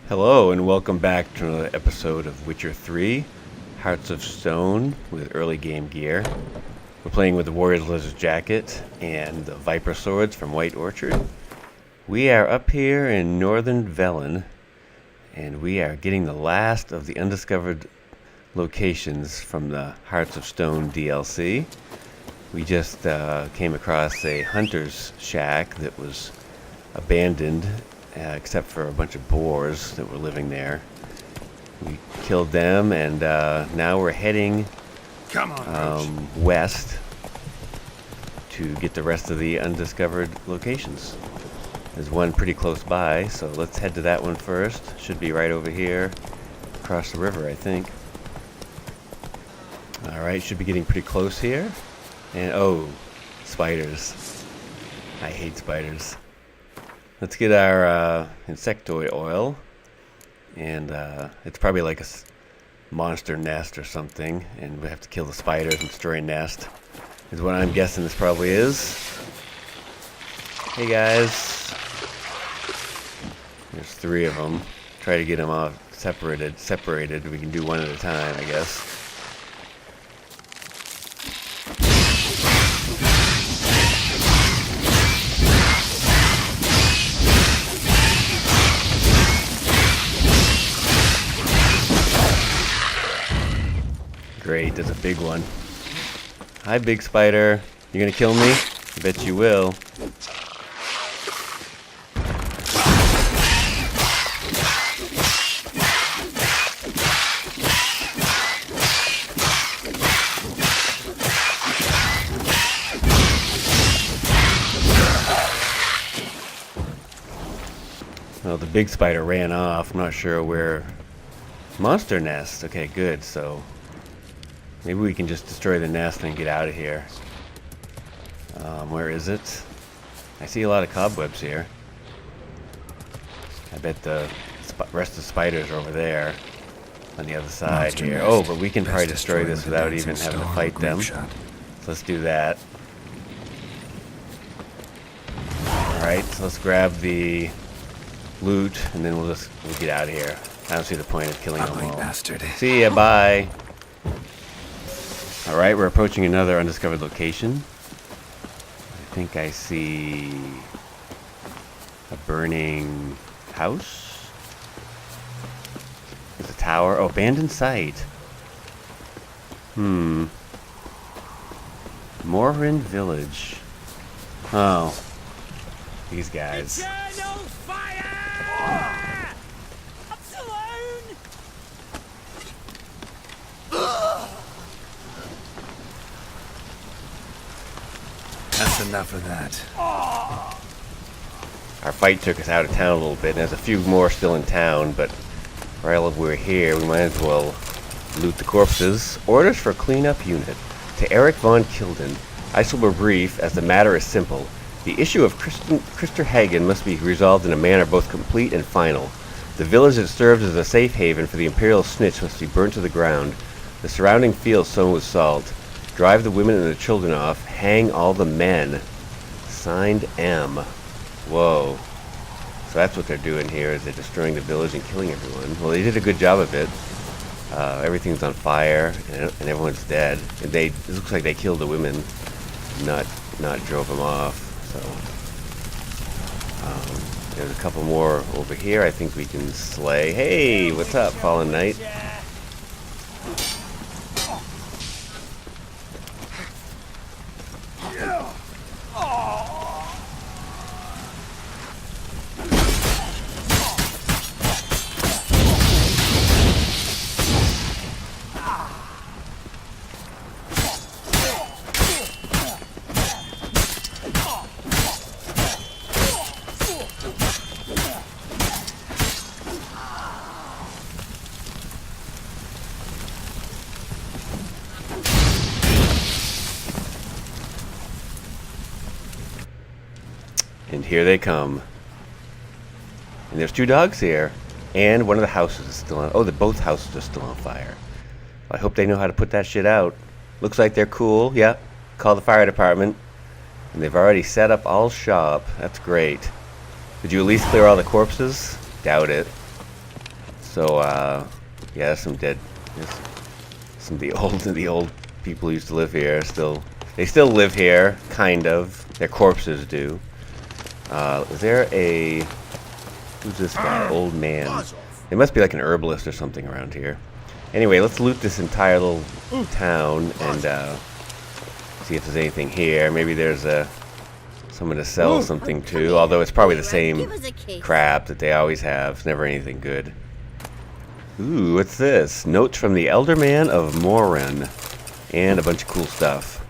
Hello and welcome back to another episode of Witcher 3, Hearts of Stone with early game gear. We're playing with the Warrior's Lizard Jacket and the Viper Swords from White Orchard. We are up here in northern Velen, and we are getting the last of the undiscovered locations from the Hearts of Stone DLC. We just came across a hunter's shack that was abandoned, except for a bunch of boars that were living there. We killed them, and now we're heading west to get the rest of the undiscovered locations. There's one pretty close by, so let's head to that one first. Should be right over here, across the river, I think. Alright, should be getting pretty close here. And, oh, spiders. I hate spiders. Let's get our insectoid oil, and it's probably like a monster nest or something, and we have to kill the spiders and destroy a nest, is what I'm guessing this probably is. Hey guys. There's 3 of them. Try to get them all separated. We can do one at a time, I guess. Great, there's a big one. Hi, big spider. You gonna kill me? I bet you will. Well, the big spider ran off. I'm not sure where. Monster nest. Okay, good. So maybe we can just destroy the nest and get out of here. Where is it? I see a lot of cobwebs here. I bet the rest of the spiders are over there on the other side Monster here. nest. Oh, but we can probably Best destroy destroy this with without a even dancing having to star or fight them. grape shot. So let's do that. Alright, so let's grab the loot and then we'll get out of here. I don't see the point of killing them Ugly all. bastard. See ya, bye. Alright, we're approaching another undiscovered location. I think I see a burning house. There's a tower. Oh, abandoned site. Morrin Village. Oh. These guys. Eternal fire! Absolute! That's enough of that. Our fight took us out of town a little bit, and there's a few more still in town, but while we're here, we might as well loot the corpses. Orders for cleanup unit. To Eric von Kilden. I shall be brief, as the matter is simple. The issue of Christer Hagen must be resolved in a manner both complete and final. The village that serves as a safe haven for the Imperial Snitch must be burnt to the ground. The surrounding fields sown with salt. Drive the women and the children off. Hang all the men. Signed M. Whoa. So that's what they're doing here, is they're destroying the village and killing everyone. Well, they did a good job of it. Everything's on fire, and everyone's dead. And it looks like they killed the women, not drove them off. So there's a couple more over here I think we can slay. Hey, what's up, Fallen Knight? And here they come. And there's 2 dogs here. And one of the houses is still on. Oh, both houses are still on fire. I hope they know how to put that shit out. Looks like they're cool. Yep. Call the fire department. And they've already set up all shop. That's great. Did you at least clear all the corpses? Doubt it. So, yeah, there's some dead. There's some of the old people who used to live here. They still live here, kind of. Their corpses do. Is there a... Who's this guy? Old man. It must be like an herbalist or something around here. Anyway, let's loot this entire little town and see if there's anything here. Maybe there's someone to sell something to, although it's probably the same crap that they always have. It's never anything good. Ooh, what's this? Notes from the Elder Man of Morin. And a bunch of cool stuff.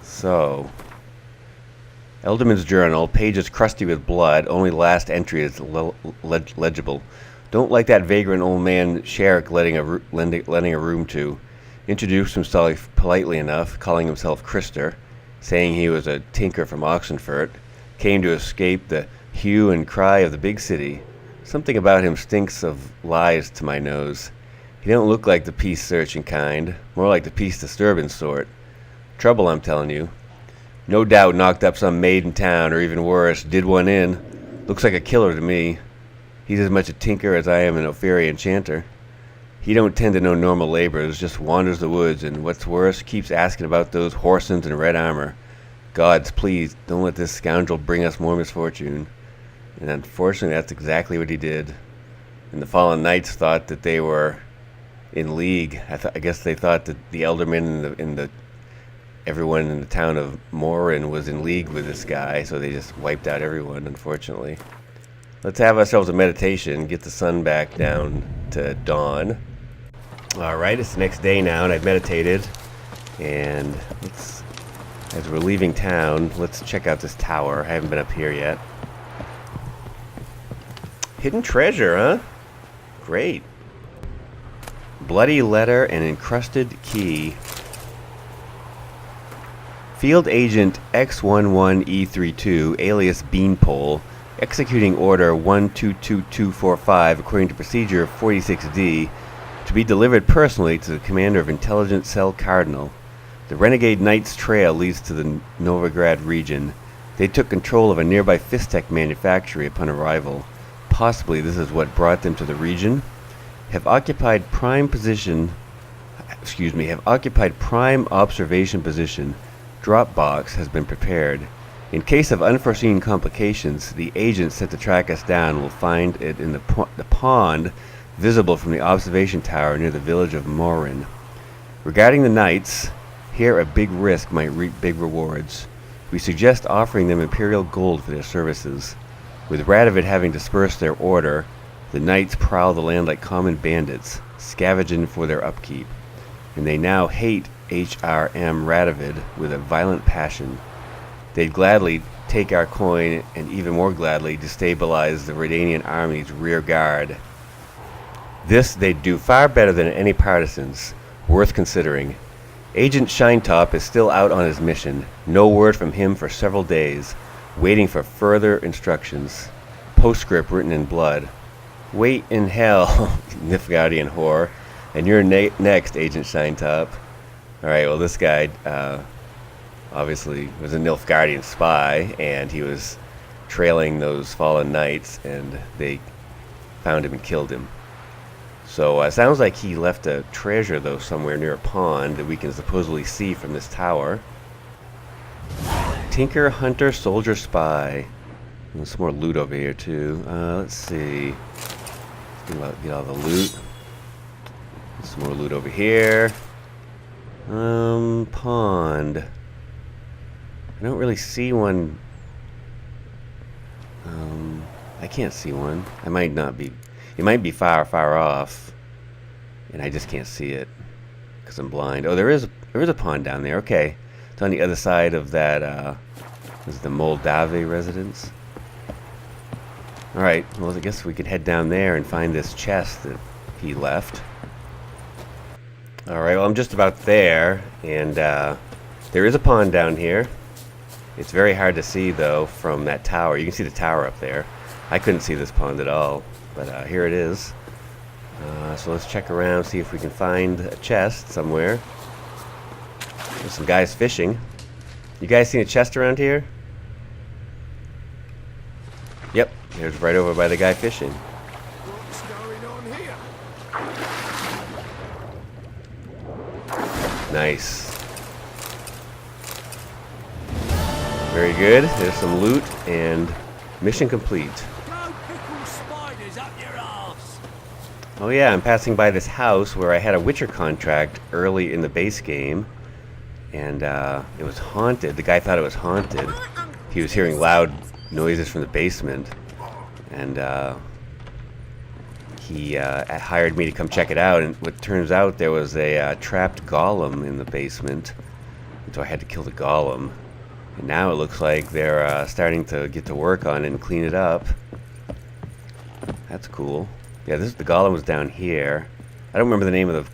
So... Elderman's journal, pages crusty with blood, only the last entry is legible. Don't like that vagrant old man Sherrick lending a room to. Introduced himself politely enough, calling himself Krister, saying he was a tinker from Oxenfurt, came to escape the hue and cry of the big city. Something about him stinks of lies to my nose. He don't look like the peace-searching kind, more like the peace-disturbing sort. Trouble, I'm telling you. No doubt knocked up some maid in town, or even worse, did one in. Looks like a killer to me. He's as much a tinker as I am an Ophiri enchanter. He don't tend to know normal laborers, just wanders the woods, and what's worse, keeps asking about those horsens in red armor. Gods, please, don't let this scoundrel bring us more misfortune. And unfortunately, that's exactly what he did. And the fallen knights thought that they were in league. I guess they thought that the eldermen everyone in the town of Morin was in league with this guy, so they just wiped out everyone, unfortunately. Let's have ourselves a meditation, get the sun back down to dawn. Alright, it's the next day now, and I've meditated. And as we're leaving town, let's check out this tower. I haven't been up here yet. Hidden treasure, huh? Great. Bloody letter and encrusted key. Field Agent X11E32, alias Beanpole, executing Order 122245 according to Procedure 46D, to be delivered personally to the Commander of Intelligence Cell Cardinal. The Renegade Knight's trail leads to the Novigrad region. They took control of a nearby Fistech manufactory upon arrival. Possibly this is what brought them to the region. Have occupied prime observation position. Drop box has been prepared. In case of unforeseen complications, the agent set to track us down will find it in the pond visible from the observation tower near the village of Morin. Regarding the knights, here a big risk might reap big rewards. We suggest offering them imperial gold for their services. With Radovid having dispersed their order, the knights prowl the land like common bandits, scavenging for their upkeep. And they now hate HRM Radovid with a violent passion. They'd gladly take our coin and even more gladly destabilize the Redanian army's rear guard. This they'd do far better than any partisans, worth considering. Agent Shinetop is still out on his mission. No word from him for several days, waiting for further instructions. Postscript written in blood. Wait in hell, Nilfgaardian whore, and you're next, Agent Shinetop. Alright, well this guy obviously was a Nilfgaardian spy, and he was trailing those fallen knights, and they found him and killed him. So it sounds like he left a treasure, though, somewhere near a pond that we can supposedly see from this tower. Tinker, Hunter, Soldier, Spy. There's some more loot over here, too. Let's see. Get all the loot. Some more loot over here. Pond. I don't really see one. I can't see one. I might not be. It might be far, far off, and I just can't see it because I'm blind. Oh, there is a pond down there. Okay, it's on the other side of that. This is the Moldave residence. All right. Well, I guess we could head down there and find this chest that he left. All right. Well, I'm just about there, and there is a pond down here. It's very hard to see though from that tower. You can see the tower up there. I couldn't see this pond at all. But here it is. So let's check around, see if we can find a chest somewhere. There's some guys fishing. You guys seen a chest around here? Yep, It was right over by the guy fishing. What's going on here? Nice. Very good. There's some loot and mission complete. Go pickle spiders up your arse. Oh yeah, I'm passing by this house where I had a Witcher contract early in the base game. And it was haunted. The guy thought it was haunted. He was hearing loud noises from the basement. And he hired me to come check it out. And what turns out, there was a trapped golem in the basement. And so I had to kill the golem. And now it looks like they're starting to get to work on it and clean it up. That's cool. Yeah, the golem was down here. I don't remember the name of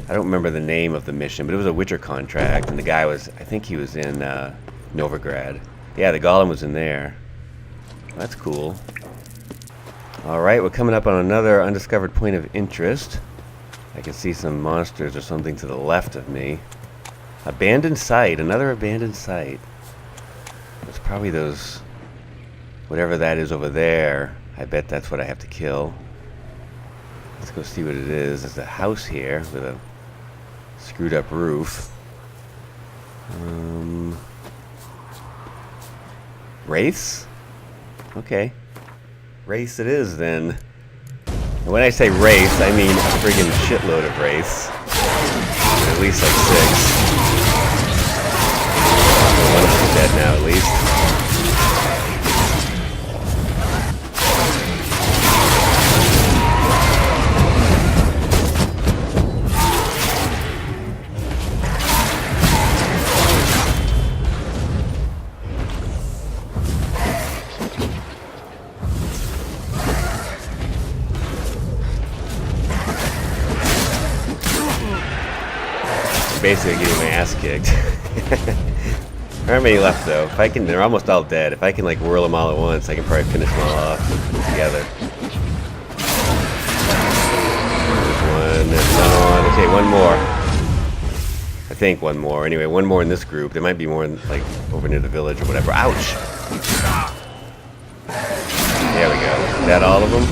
I don't remember the name of the mission, but it was a Witcher contract, and the guy was, I think he was in Novigrad. Yeah, the golem was in there. That's cool. Alright, we're coming up on another undiscovered point of interest. I can see some monsters or something to the left of me. Abandoned site, another abandoned site. It's probably those, whatever that is over there. I bet that's what I have to kill. Let's go see what it is. There's a house here with a screwed up roof. Wraiths? Okay. Wraiths it is then. And when I say wraiths, I mean a friggin' shitload of wraiths. At least like 6. One of them's dead now at least. Basically getting my ass kicked. There aren't many left though. If I can, they're almost all dead. If I can like whirl them all at once, I can probably finish them all off together. There's one, okay, one more. I think one more. Anyway, one more in this group. There might be more in, like over near the village or whatever. Ouch! There we go. Is that all of them?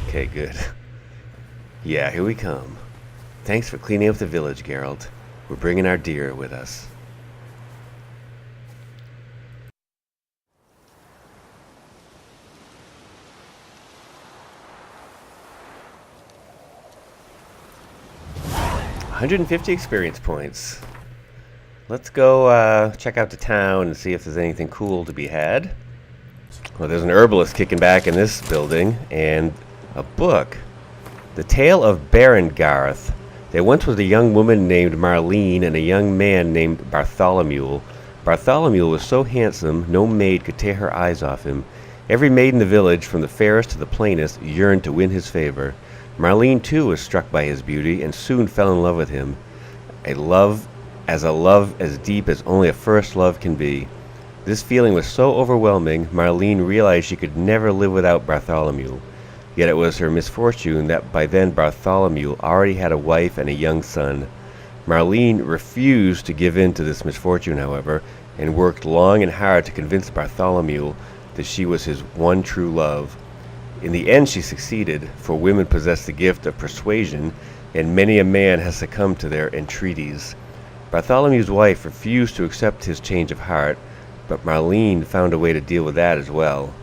Okay, good. Yeah, here we come. Thanks for cleaning up the village, Geralt. We're bringing our deer with us. $150 experience points. Let's go check out the town and see if there's anything cool to be had. Well, there's an herbalist kicking back in this building, and a book. The Tale of Berengarth. There once was a young woman named Marlene and a young man named Bartholomew. Bartholomew was so handsome, no maid could tear her eyes off him. Every maid in the village, from the fairest to the plainest, yearned to win his favor. Marlene, too, was struck by his beauty and soon fell in love with him. A love as deep as only a first love can be. This feeling was so overwhelming, Marlene realized she could never live without Bartholomew. Yet it was her misfortune that by then Bartholomew already had a wife and a young son. Marlene refused to give in to this misfortune, however, and worked long and hard to convince Bartholomew that she was his one true love. In the end she succeeded, for women possess the gift of persuasion, and many a man has succumbed to their entreaties. Bartholomew's wife refused to accept his change of heart, but Marlene found a way to deal with that as well.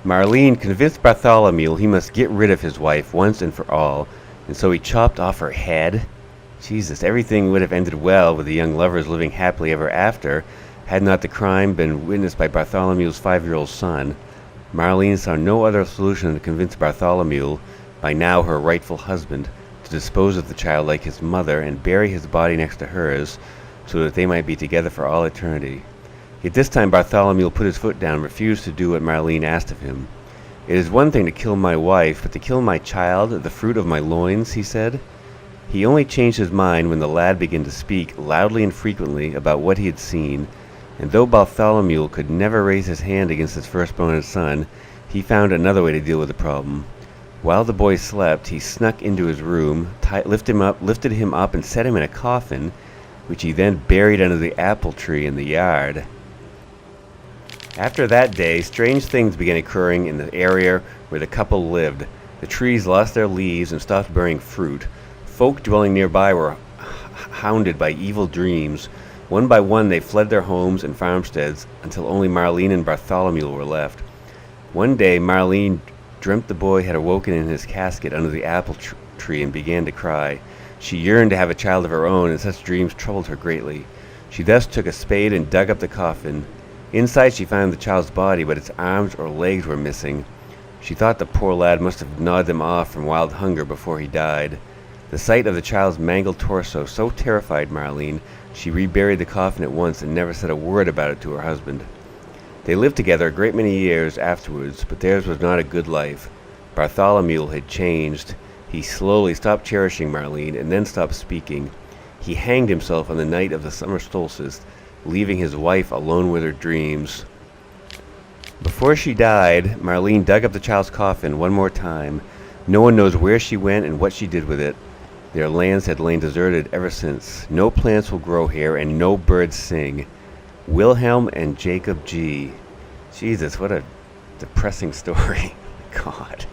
Marlene convinced Bartholomew he must get rid of his wife once and for all, and so he chopped off her head. Jesus, everything would have ended well with the young lovers living happily ever after, had not the crime been witnessed by Bartholomew's 5-year-old son. Marlene saw no other solution than to convince Bartholomew, by now her rightful husband, to dispose of the child like his mother and bury his body next to hers, so that they might be together for all eternity. Yet this time Bartholomew put his foot down and refused to do what Marlene asked of him. "It is one thing to kill my wife, but to kill my child, the fruit of my loins," he said. He only changed his mind when the lad began to speak loudly and frequently about what he had seen, and though Bartholomew could never raise his hand against his firstborn son, he found another way to deal with the problem. While the boy slept, he snuck into his room, lifted him up and set him in a coffin. which he then buried under the apple tree in the yard. After that day, strange things began occurring in the area where the couple lived. The trees lost their leaves and stopped bearing fruit. Folk dwelling nearby were hounded by evil dreams. One by one, they fled their homes and farmsteads until only Marlene and Bartholomew were left. One day, Marlene dreamt the boy had awoken in his casket under the apple tree and began to cry. She yearned to have a child of her own, and such dreams troubled her greatly. She thus took a spade and dug up the coffin. Inside she found the child's body, but its arms or legs were missing. She thought the poor lad must have gnawed them off from wild hunger before he died. The sight of the child's mangled torso so terrified Marlene, she reburied the coffin at once and never said a word about it to her husband. They lived together a great many years afterwards, but theirs was not a good life. Bartholomew had changed. He slowly stopped cherishing Marlene and then stopped speaking. He hanged himself on the night of the summer solstice, leaving his wife alone with her dreams. Before she died, Marlene dug up the child's coffin one more time. No one knows where she went and what she did with it. Their lands had lain deserted ever since. No plants will grow here and no birds sing. Wilhelm and Jacob G. Jesus, what a depressing story. God.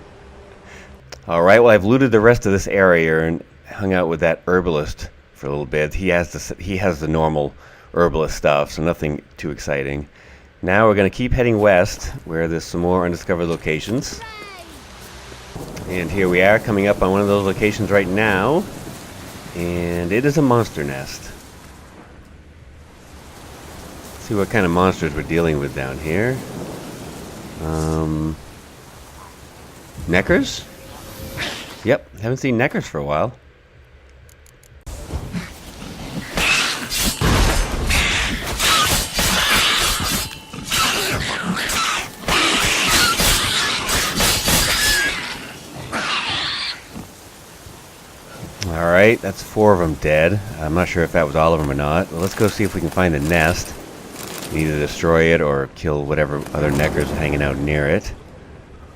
Alright, well, I've looted the rest of this area and hung out with that herbalist for a little bit. He has the normal herbalist stuff, so nothing too exciting. Now we're going to keep heading west, where there's some more undiscovered locations. And here we are, coming up on one of those locations right now. And it is a monster nest. Let's see what kind of monsters we're dealing with down here. Neckers? Yep, haven't seen Neckers for a while. Alright, that's 4 of them dead. I'm not sure if that was all of them or not. Well, let's go see if we can find the nest. Either destroy it or kill whatever other neckers are hanging out near it.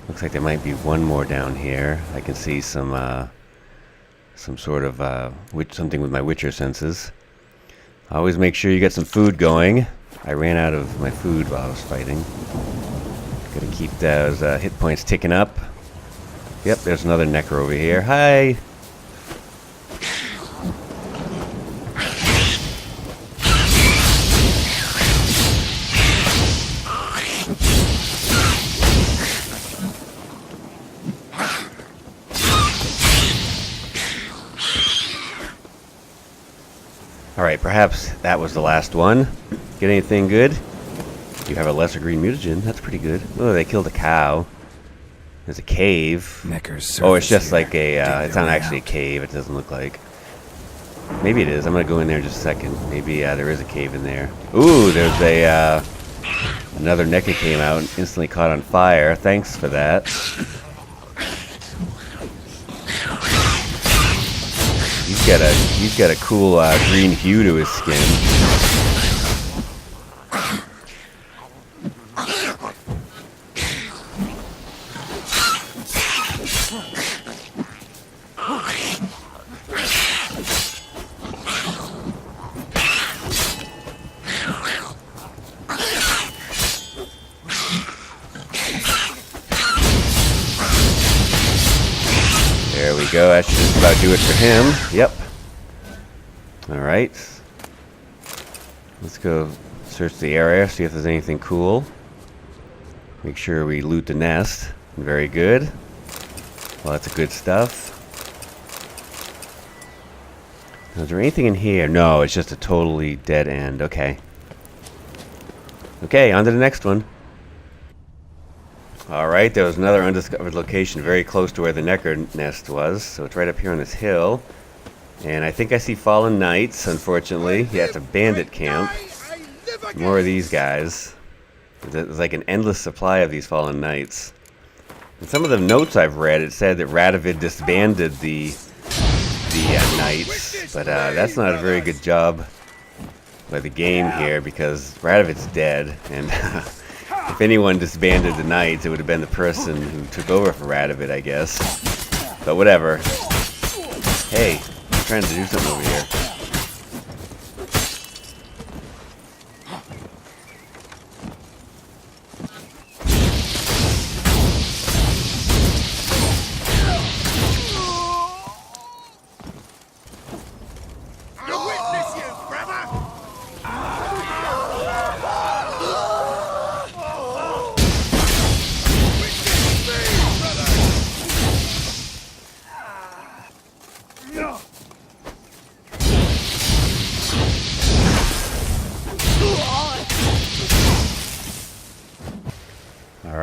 Looks like there might be one more down here. I can see some sort of something with my Witcher senses. Always make sure you get some food going. I ran out of my food while I was fighting. Gotta keep those hit points ticking up. Yep, there's another necker over here. Hi! Alright, perhaps that was the last one. Get anything good? You have a lesser green mutagen. That's pretty good. Oh, they killed a cow. There's a cave. Oh, it's just like a, it's not actually a cave, it doesn't look like. Maybe it is. I'm going to go in there in just a second. Maybe there is a cave in there. Ooh, there's a, another necker came out and instantly caught on fire. Thanks for that. He's got a cool green hue to his skin. There we go. That should just about do it for him. Yep. Alright. Let's go search the area, see if there's anything cool. Make sure we loot the nest. Very good. Well, that's good stuff. Now, is there anything in here? No, it's just a totally dead end. Okay. Okay, on to the next one. Alright, there was another undiscovered location very close to where the necker nest was. So it's right up here on this hill. And I think I see fallen knights, unfortunately. Yeah, it's a bandit camp. More of these guys. There's like an endless supply of these fallen knights. In some of the notes I've read, it said that Radovid disbanded the knights. But that's not a very good job by the game here, because Radovid's dead. And if anyone disbanded the knights, it would have been the person who took over for Radovid, I guess. But whatever. Hey. Trying to do something over here.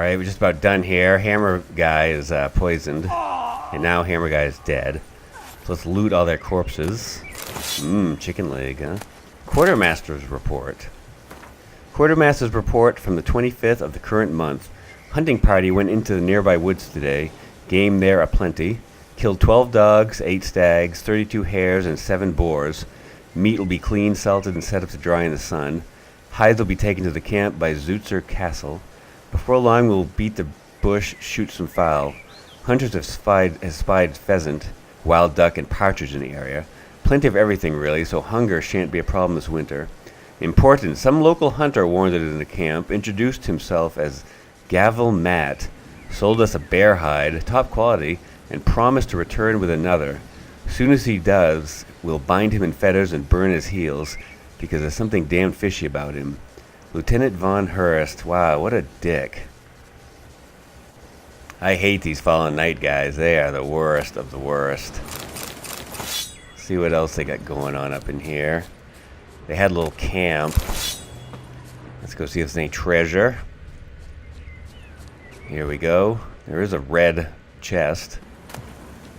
Alright, we're just about done here. Hammer guy is poisoned. And now Hammer guy is dead. So let's loot all their corpses. Chicken leg, huh? Quartermaster's report. Quartermaster's report from the 25th of the current month. Hunting party went into the nearby woods today. Game there aplenty. Killed 12 dogs, 8 stags, 32 hares, and 7 boars. Meat will be clean, salted, and set up to dry in the sun. Hides will be taken to the camp by Zootzer Castle. Before long, we'll beat the bush, shoot some fowl. Hunters have spied pheasant, wild duck, and partridge in the area. Plenty of everything, really, so hunger shan't be a problem this winter. Important, some local hunter wandered in the camp, introduced himself as Gavel Matt, sold us a bear hide, top quality, and promised to return with another. Soon as he does, we'll bind him in fetters and burn his heels, because there's something damn fishy about him. Lieutenant Von Hurst, wow, what a dick. I hate these Fallen Knight guys. They are the worst of the worst. See what else they got going on up in here. They had a little camp. Let's go see if there's any treasure. Here we go. There is a red chest.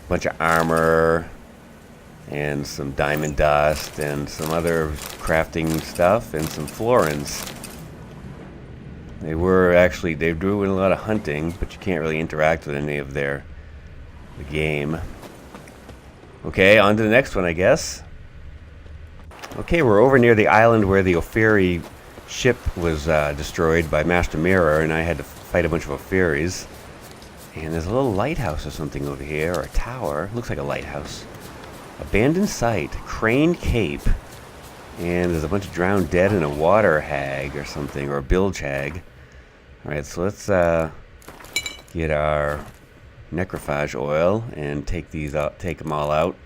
Bunch of armor. And some diamond dust. And some other crafting stuff. And some florins. They were doing a lot of hunting, but you can't really interact with any of the game. Okay, on to the next one, I guess. Okay, we're over near the island where the Ofiri ship was destroyed by Master Mirror, and I had to fight a bunch of Ofiris. And there's a little lighthouse or something over here, or a tower. Looks like a lighthouse. Abandoned site, Crane Cape. And there's a bunch of drowned dead and a water hag or something, or a bilge hag. Alright, so let's get our necrophage oil and take these out, take them all out.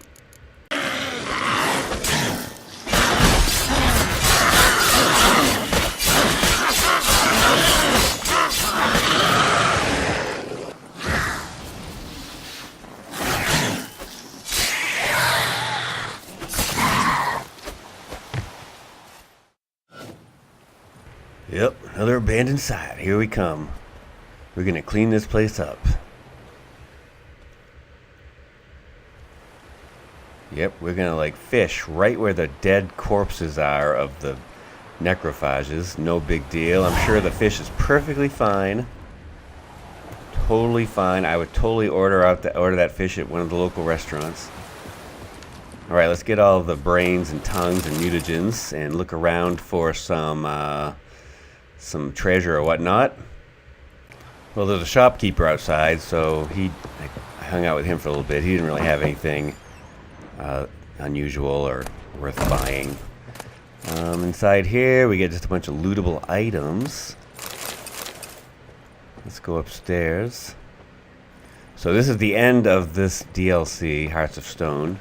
Yep, another abandoned site. Here we come. We're gonna clean this place up. Yep, we're gonna like fish right where the dead corpses are of the necrophages. No big deal. I'm sure the fish is perfectly fine. Totally fine. I would totally order that fish at one of the local restaurants. Alright, let's get all the brains and tongues and mutagens and look around for some treasure or whatnot. Well, there's a shopkeeper outside, so I hung out with him for a little bit. He didn't really have anything unusual or worth buying. Inside here, we get just a bunch of lootable items. Let's go upstairs. So this is the end of this DLC, Hearts of Stone.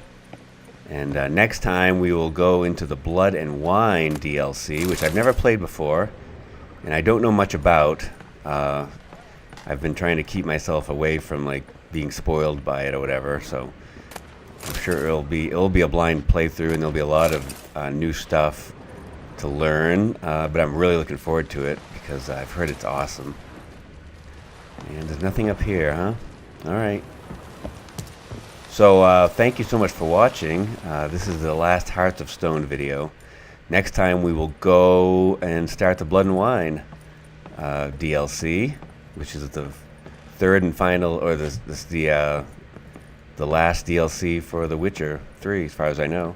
And next time we will go into the Blood and Wine DLC, which I've never played before. And I don't know much about. I've been trying to keep myself away from like being spoiled by it or whatever. So I'm sure it'll be a blind playthrough, and there'll be a lot of new stuff to learn. But I'm really looking forward to it because I've heard it's awesome. And there's nothing up here, huh? All right. So thank you so much for watching. This is the last Hearts of Stone video. Next time we will go and start the Blood and Wine DLC, which is the third and final, or the last DLC for The Witcher 3, as far as I know.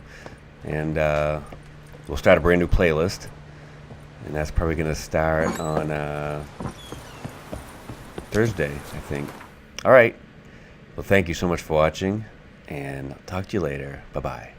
And we'll start a brand new playlist, and that's probably going to start on Thursday, I think. All right. Well, thank you so much for watching, and I'll talk to you later. Bye-bye.